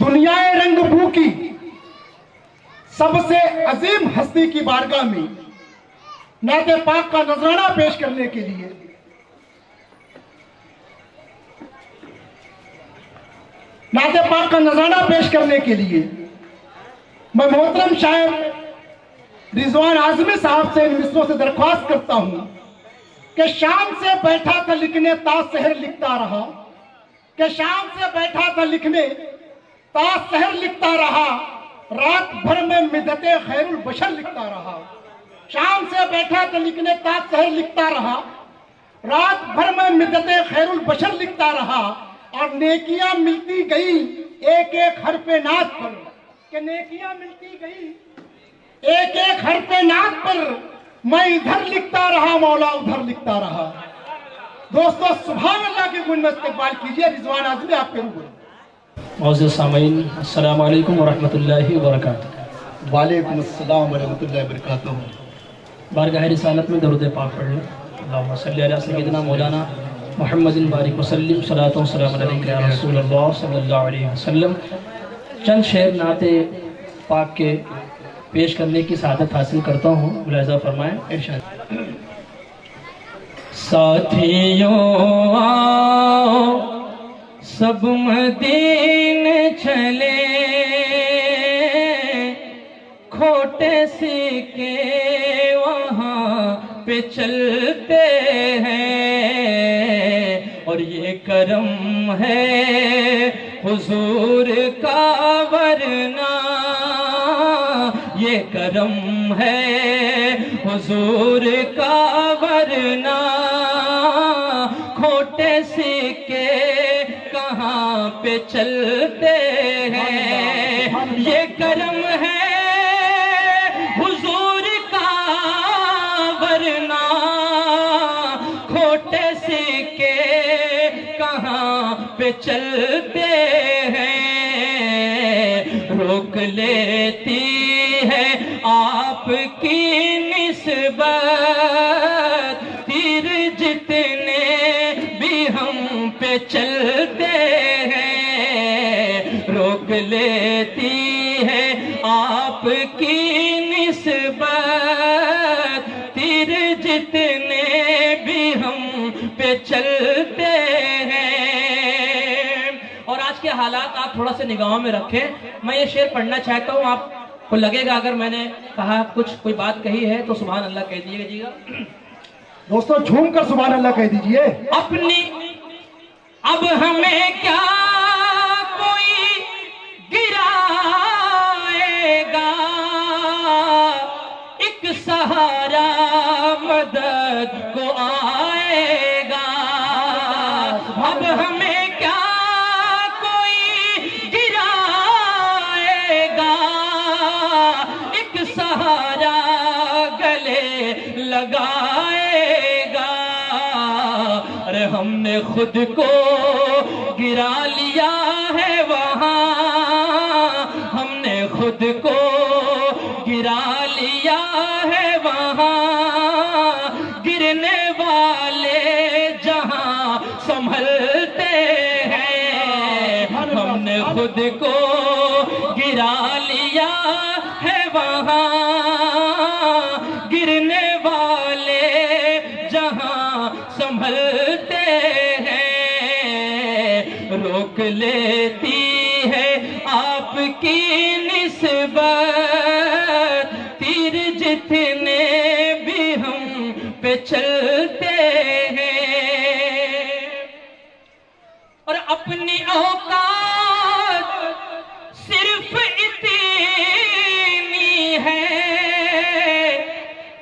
दुनियाए रंग बू की सबसे अजीम हस्ती की बारगाह में नाते पाक का नजराना पेश करने के लिए नाते पाक का नजराना पेश करने के लिए मैं मोहतरम शायर रिजवान आजमी साहब से इन मिसरों से दरख्वास्त करता हूं कि शाम से बैठा था लिखने ताज शहर लिखता रहा, कि शाम से बैठा था लिखने ताज शहर लिखता रहा, रात भर में मिदते खैरुल बशर लिखता रहा। शाम से बैठा था लिखने ताज शहर लिखता रहा, रात भर में मिदते खैरुल बशर लिखता रहा, और नेकियां मिलती गई एक एक हरफे नात पर, कि नेकियां मिलती गई एक एक हरफे नात पर, मैं इधर लिखता रहा मौला उधर लिखता रहा। दोस्तों सुभान अल्लाह की गुण में इस्तकबाल कीजिए रिजवान आजमी आपके रूबरू। मौजूद सामीन अस्सलाम वालेकुम वरहमतुल्लाहि वबरकातुहू। वालेकुम अस्सलाम वरहमतुल्लाहि वबरकातुहू। बारगाह रिसालत में दरूद पाक पढ़ लें। अल्लाहुम्मा सल्ली अला सय्यिदिना मौलाना मुहम्मदिन बारिक वसल्लिम सलातो सलाम अलैका या रसूलल्लाह सल्लल्लाहु अलैहि वसल्लम। चंद शेर नाते पाक के पेश करने की सआदत हासिल करता हूँ, मुलाहिज़ा फरमाएं। इरशाद। साथियों आओ सब मदीने चले, खोटे सिक्के वहाँ पे चलते हैं, और ये करम है हुजूर का वरना ये करम है हुजूर का वरना, खोटे सिक्के कहाँ पे चलते हैं। ये करम है हुजूर का वरना, खोटे सिक्के कहाँ पे चलते हैं। रोक लेती है आपकी निस्बत तीर जितने भी हम पे चलते हैं, रोक लेती है आपकी निस्बत तीर जितने भी हम पे चलते हैं। और आज के हालात आप थोड़ा सा निगाहों में रखें। मैं ये शेर पढ़ना चाहता हूँ, आप को लगेगा अगर मैंने कहा कोई बात कही है तो सुभान अल्लाह कह दीजिएगा। दोस्तों झूम कर सुभान अल्लाह कह दीजिए। अपनी अब हमें क्या कोई गिराएगा, एक सहारा मदद को आएगा। अब हमें क्या सहारा गले लगाएगा। अरे हमने खुद को गिरा लिया है वहाँ, हमने खुद को गिरा लिया है वहाँ, गिरने वाले जहाँ संभलते हैं। हमने खुद को गिरा लिया है वहाँ, गिरने वाले जहाँ संभलते हैं। रोक लेती है आपकी निस्बत तीर जितने भी हम पे चलते हैं। और अपनी औकात सिर्फ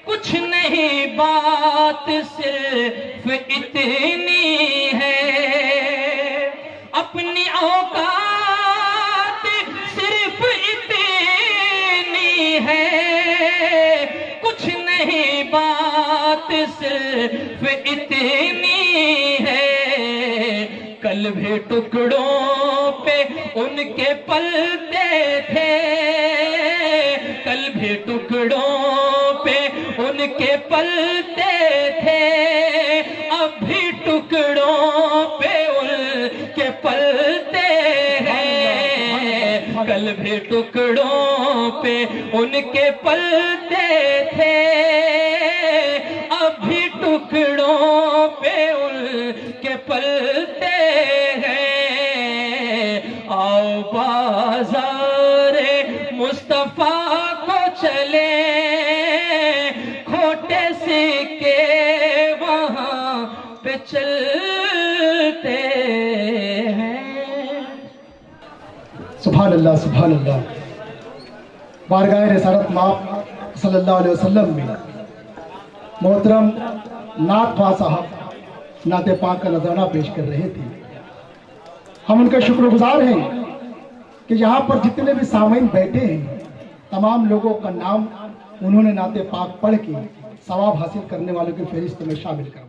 कुछ नहीं बात सिर्फ इतनी है। अपनी औकात सिर्फ इतनी है, कुछ नहीं बात सिर्फ इतनी है। कल भी टुकड़ों पे उनके पलते थे, कल भी टुकड़ों पे उनके पलते थे, अब भी टुकड़ों पे उनके पलते हैं। کل بھی ٹکڑوں پہ ان کے پلتے تھے، اب بھی ٹکڑوں پہ ان کے پلتے ہیں۔ آؤ بازار مصطفیٰ کو چلے، کھوٹے سکے وہاں پہ چلتے ہیں۔ سبحان اللہ سبحان اللہ۔ بارگاہ رسالت مآب صلی اللہ علیہ وسلم میں محترم نعت خواہ صاحب نعت پاک کا نذرانہ پیش کر رہے تھے۔ ہم ان کا شکر گزار ہیں کہ یہاں پر جتنے بھی سامعین بیٹھے ہیں تمام لوگوں کا نام انہوں نے نعت پاک پڑھ کے ثواب حاصل کرنے والوں کی فہرست میں شامل کر